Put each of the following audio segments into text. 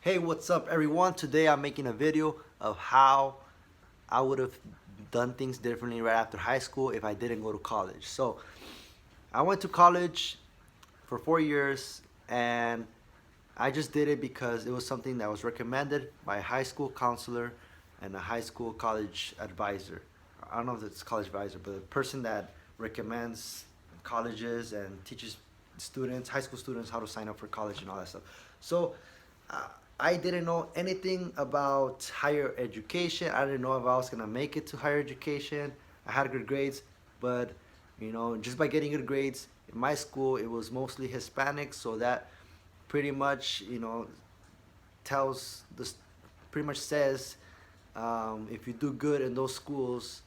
Hey, what's up everyone? Today I'm making a video of how I would have done things differently right after high school if I didn't go to college. So I went to college for 4 years and I just did it because it was something that was recommended by a high school counselor and a high school college advisor. I don't know if it's college advisor, but the person that recommends colleges and teaches students, high school students, how to sign up for college and all that stuff. So uh, I didn't know anything about higher education. I didn't know if I was gonna make it to higher education. I had good grades, but just by getting good grades in my school, it was mostly Hispanic, so that pretty much tells this pretty much says if you do good in those schools,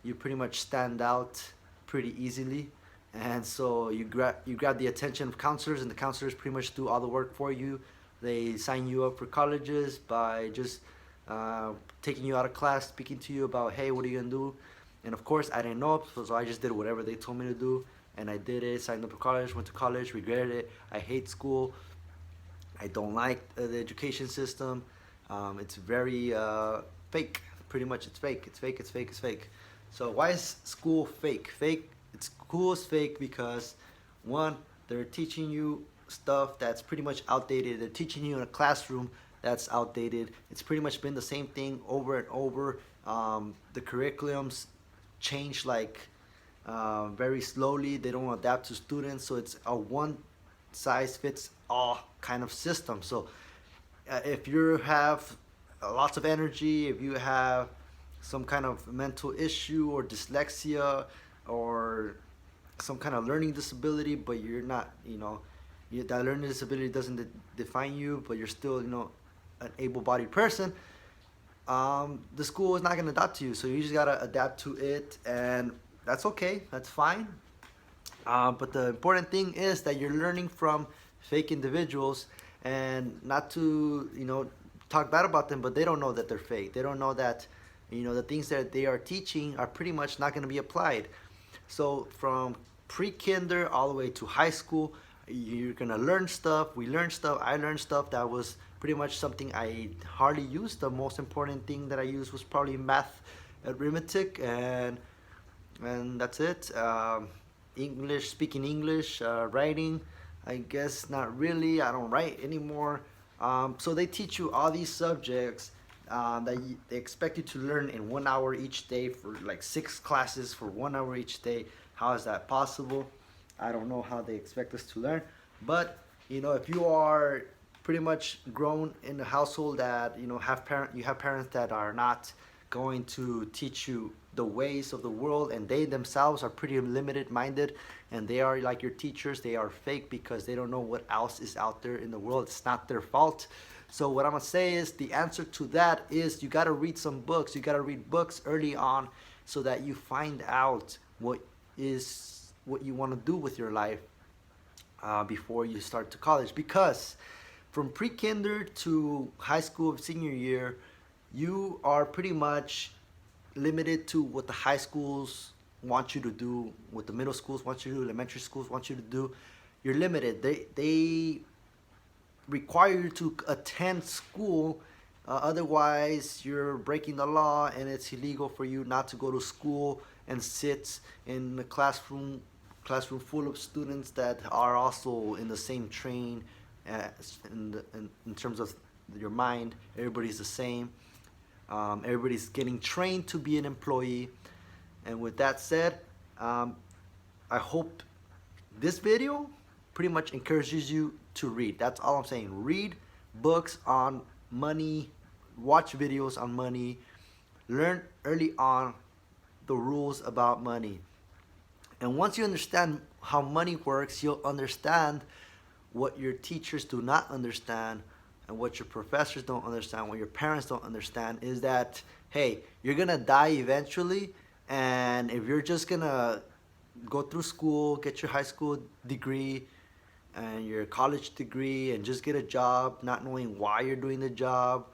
you pretty much stand out pretty easily, and so you grab the attention of counselors, and the counselors pretty much do all the work for you. They sign you up for colleges by just uh, taking you out of class, speaking to you about, hey, what are you gonna do? And of course, I didn't know, so I just did whatever they told me to do, and I did it. Signed up for college, went to college, regretted it. I hate school. I don't like the education system. It's very fake. Pretty much, it's fake. It's fake. It's fake. It's fake. So why is school fake? Fake. School is fake because one, they're teaching you stuff that's pretty much outdated. They're teaching you in a classroom that's outdated. It's pretty much been the same thing over and over. The curriculums change like very slowly. They don't adapt to students, so it's a one size fits all kind of system. So if you have lots of energy, if you have some kind of mental issue or dyslexia or some kind of learning disability, but you're not, that learning disability doesn't define you, but you're still, an able-bodied person, the school is not going to adapt to you. So you just got to adapt to it, and that's okay. That's fine. But the important thing is that you're learning from fake individuals, and not to talk bad about them, but they don't know that they're fake. They don't know that the things that they are teaching are pretty much not going to be applied. So from pre-kinder all the way to high school, you're gonna learn stuff. We learned stuff. I learned stuff that was pretty much something I hardly used. The most important thing that I used was probably math, arithmetic, and that's it. English, speaking English, writing, I guess not really. I don't write anymore. So they teach you all these subjects they expect you to learn in 1 hour each day for like 6 classes for 1 hour each day. How is that possible? I don't know how they expect us to learn. But if you are pretty much grown in a household that you have parents that are not going to teach you the ways of the world, and they themselves are pretty limited minded, and they are like your teachers. They are fake because they don't know what else is out there in the world. It's not their fault. So what I'm gonna say is the answer to that is you gotta read some books. You gotta read books early on so that you find out what you want to do with your life before you start to college. Because from pre-kinder to high school senior year, you are pretty much limited to what the high schools want you to do, what the middle schools want you to do, elementary schools want you to do. You're limited. They require you to attend school. Otherwise, you're breaking the law, and it's illegal for you not to go to school and sit in the classroom full of students that are also in the same train. In terms of your mind, everybody's the same. Everybody's getting trained to be an employee. And with that said, I hope this video pretty much encourages you to read. That's all I'm saying. Read books on money, watch videos on money, learn early on the rules about money. And once you understand how money works, you'll understand what your teachers do not understand, and what your professors don't understand, what your parents don't understand, is that, hey, you're gonna die eventually, and if you're just gonna go through school, get your high school degree and your college degree, and just get a job, not knowing why you're doing the job,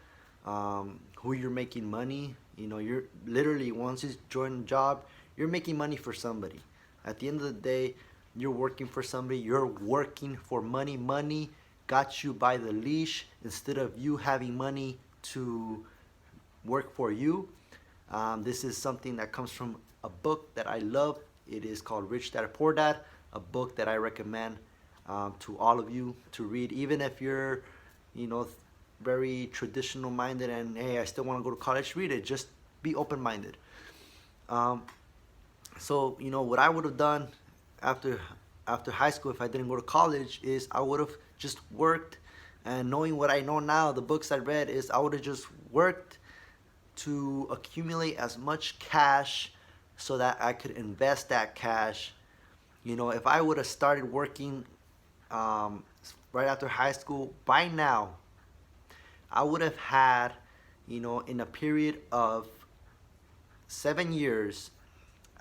who you're making money. You're literally, once you join a job, you're making money for somebody. At the end of the day, you're working for somebody. You're working for money. Money got you by the leash instead of you having money to work for you. This is something that comes from a book that I love. It is called Rich Dad Poor Dad, a book that I recommend to all of you to read, even if you're, you know, very traditional minded and hey, I still want to go to college. Read it. Just be open minded. Um, so you know what I would have done after high school if I didn't go to college is I would have just worked, and knowing what I know now, the books I read is I would have just worked to accumulate as much cash so that I could invest that cash. You know, if I would have started working um, right after high school, by now I would have had, you know, in a period of 7 years,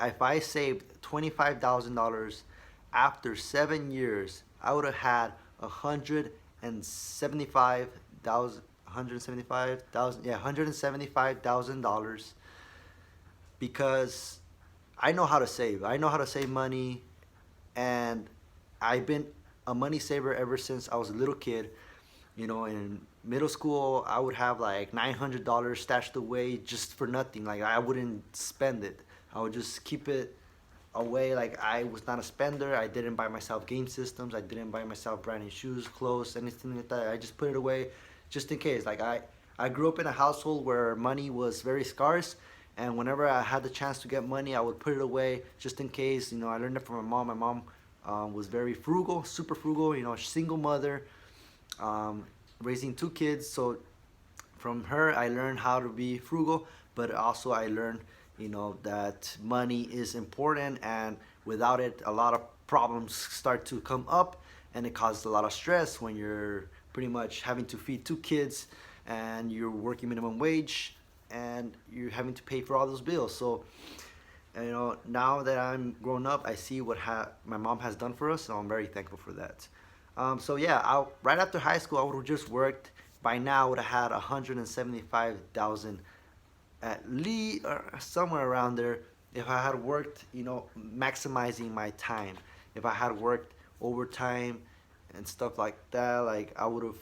if I saved $25,000 after 7 years, I would have had 175,000, $175,000 because I know how to save. I know how to save money, and I've been a money saver ever since I was a little kid. You know, in middle school, I would have like $900 stashed away just for nothing. Like I wouldn't spend it. I would just keep it away. Like I was not a spender. I didn't buy myself game systems. I didn't buy myself brand new shoes, clothes, anything like that. I just put it away just in case. Like I grew up in a household where money was very scarce, and whenever I had the chance to get money, I would put it away just in case. You know, I learned it from my mom. My mom was very frugal, super frugal. You know, single mother, raising two kids. So from her, I learned how to be frugal, but also I learned, you know, that money is important, and without it, a lot of problems start to come up, and it causes a lot of stress when you're pretty much having to feed two kids, and you're working minimum wage, and you're having to pay for all those bills. So, you know, now that I'm grown up, I see what my mom has done for us, so I'm very thankful for that. So yeah, right after high school, I would have just worked. By now, I would have had 175,000 at least, or somewhere around there. If I had worked, you know, maximizing my time. If I had worked overtime and stuff like that, like I would have,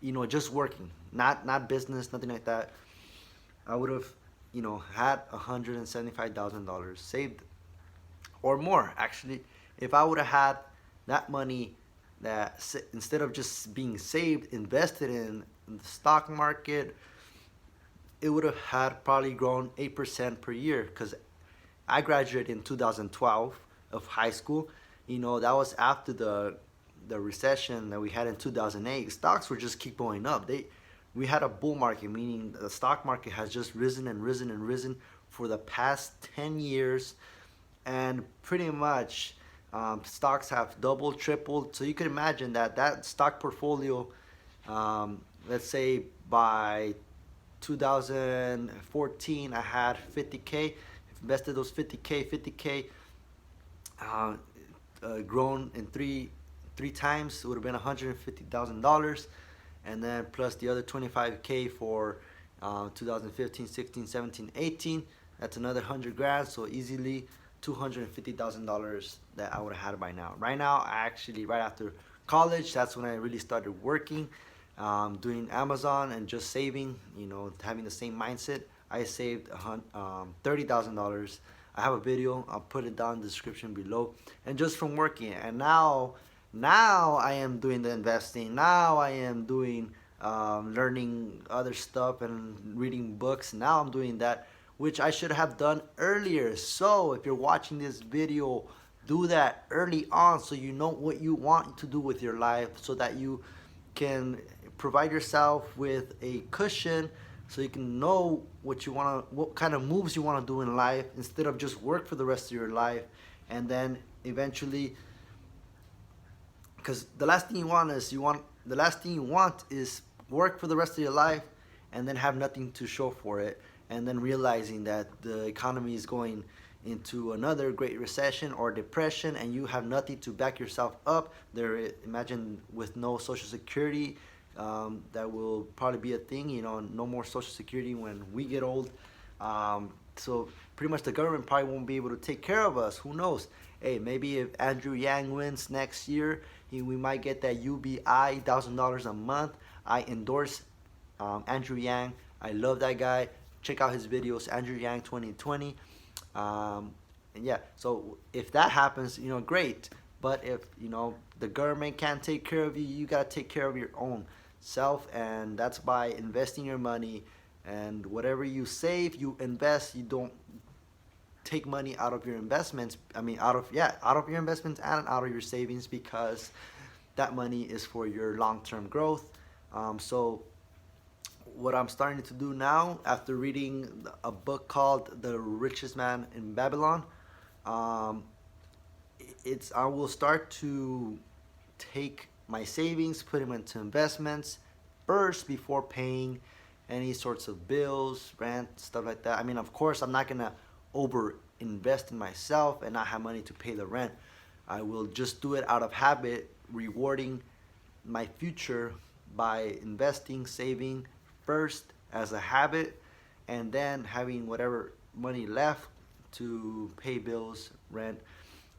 you know, just working, not business, nothing like that. I would have, you know, had $175,000 saved or more actually. If I would have had that money that instead of just being saved, invested in the stock market, it would have had probably grown 8% per year because I graduated in 2012 of high school. You know, that was after the recession that we had in 2008. Stocks were just keep going up. We had a bull market, meaning the stock market has just risen and risen and risen for the past 10 years, and pretty much stocks have doubled, tripled. So you can imagine that stock portfolio, let's say by 2014, I had 50K, invested those 50K, grown in three times. It would have been $150,000, and then plus the other 25K for 2015, 16, 17, 18. That's another 100 grand. So easily $250,000 that I would have had by now. Right now, actually, right after college, that's when I really started working, doing Amazon and just saving. You know, having the same mindset. I saved $30,000. I have a video. I'll put it down in the description below. And just from working, and now I am doing the investing. Now I am doing learning other stuff and reading books. Now I'm doing that, which I should have done earlier. So if you're watching this video, do that early on so you know what you want to do with your life, so that you can provide yourself with a cushion, so you can know what kind of moves you want to do in life, instead of just work for the rest of your life and then eventually, because the last thing you want is work for the rest of your life and then have nothing to show for it, and then realizing that the economy is going into another great recession or depression, and you have nothing to back yourself up. Imagine with no social security, that will probably be a thing. You know, no more social security when we get old. So pretty much the government probably won't be able to take care of us. Who knows? hey, maybe if Andrew Yang wins next year, we might get that UBI $1,000 a month. I endorse Andrew Yang. I love that guy. Check out his videos, Andrew Yang 2020. And yeah, so if that happens, great. But if the government can't take care of you, you gotta take care of your own self, and that's by investing your money. And whatever you save, you invest. You don't take money out of your investments. I mean, out of your investments and out of your savings, because that money is for your long-term growth. So what I'm starting to do now, after reading a book called The Richest Man in Babylon, um, I will start to take my savings, put them into investments first before paying any sorts of bills, rent, stuff like that. I mean, of course, I'm not gonna over invest in myself and not have money to pay the rent. I will just do it out of habit, rewarding my future by investing, saving first as a habit, and then having whatever money left to pay bills, rent.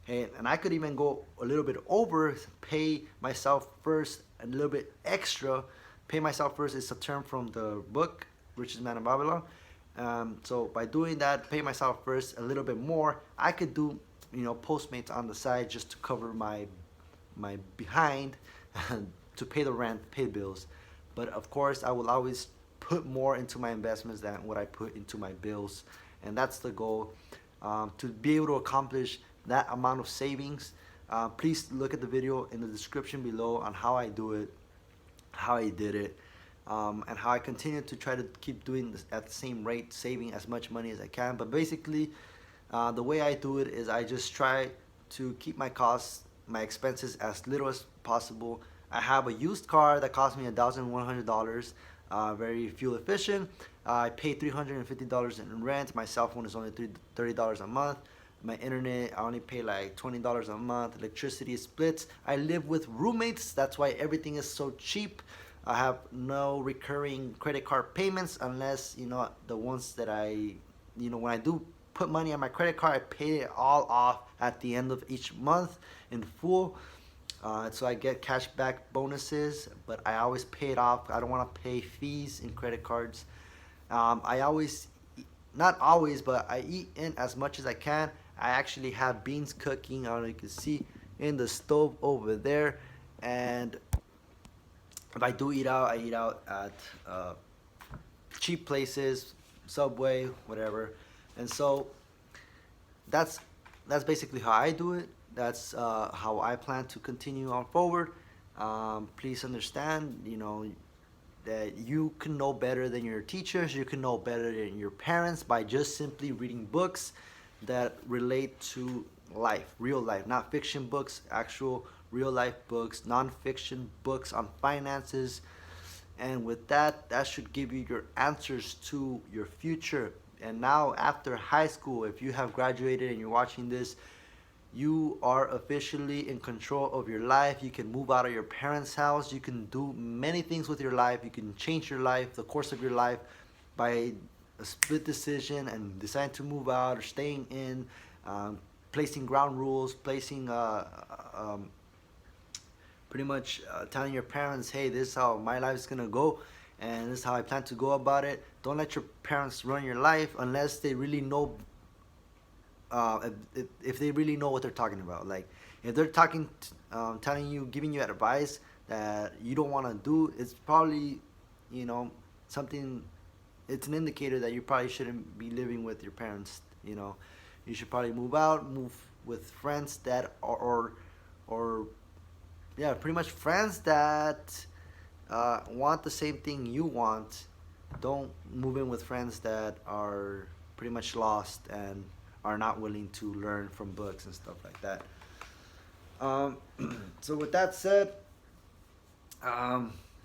And I could even go a little bit over, pay myself first a little bit extra. Pay myself first is a term from the book Richest Man in Babylon. So by doing that, pay myself first a little bit more. I could do Postmates on the side just to cover my behind, to pay the rent, pay bills. But of course, I will always put more into my investments than what I put into my bills, and that's the goal. To be able to accomplish that amount of savings, please look at the video in the description below on how I do it, how I did it, and how I continue to try to keep doing this at the same rate, saving as much money as I can. But basically, the way I do it is I just try to keep my costs, my expenses as little as possible. I have a used car that cost me $1,100, very fuel efficient. I pay $350 in rent. My cell phone is only $30 a month. My internet, I only pay like $20 a month. Electricity splits. I live with roommates. That's why everything is so cheap. I have no recurring credit card payments unless, the ones that when I do put money on my credit card, I pay it all off at the end of each month in full. So I get cash back bonuses, but I always pay it off. I don't want to pay fees in credit cards. I always, not always, but I eat in as much as I can. I actually have beans cooking. I don't know if you can see in the stove over there. And if I do eat out, I eat out at cheap places, Subway, whatever. And so that's basically how I do it. That's how I plan to continue on forward. Please understand, that you can know better than your teachers. You can know better than your parents by just simply reading books that relate to life, real life, not fiction books, actual real life books, non-fiction books on finances. And with that, that should give you your answers to your future. And now after high school, if you have graduated and you're watching this, you are officially in control of your life. You can move out of your parents' house. You can do many things with your life. You can change your life, the course of your life, by a split decision and decide to move out or staying in, placing ground rules, placing pretty much telling your parents, hey, this is how my life is gonna go, and this is how I plan to go about it. Don't let your parents run your life unless they really know. If they really know what they're talking about, like if they're telling you, giving you advice that you don't want to do, it's probably, something. It's an indicator that you probably shouldn't be living with your parents. You should probably move out, move with friends that are, or yeah, pretty much friends that want the same thing you want. Don't move in with friends that are pretty much lost and are not willing to learn from books and stuff like that. So with that said,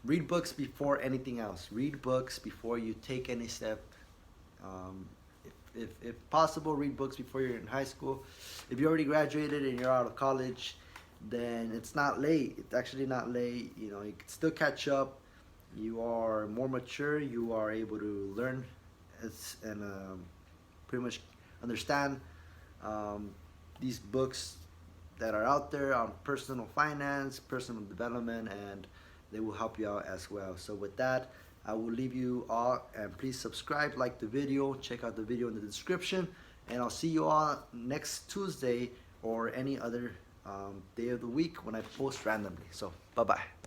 read books before anything else. Read books before you take any step. If possible, read books before you're in high school. If you already graduated and you're out of college, then it's not late. It's actually not late. You can still catch up. You are more mature. You are able to learn and pretty much understand these books that are out there on personal finance, personal development, and they will help you out as well. So with that, I will leave you all, and please subscribe, like the video, check out the video in the description, and I'll see you all next Tuesday or any other day of the week when I post randomly. So bye bye.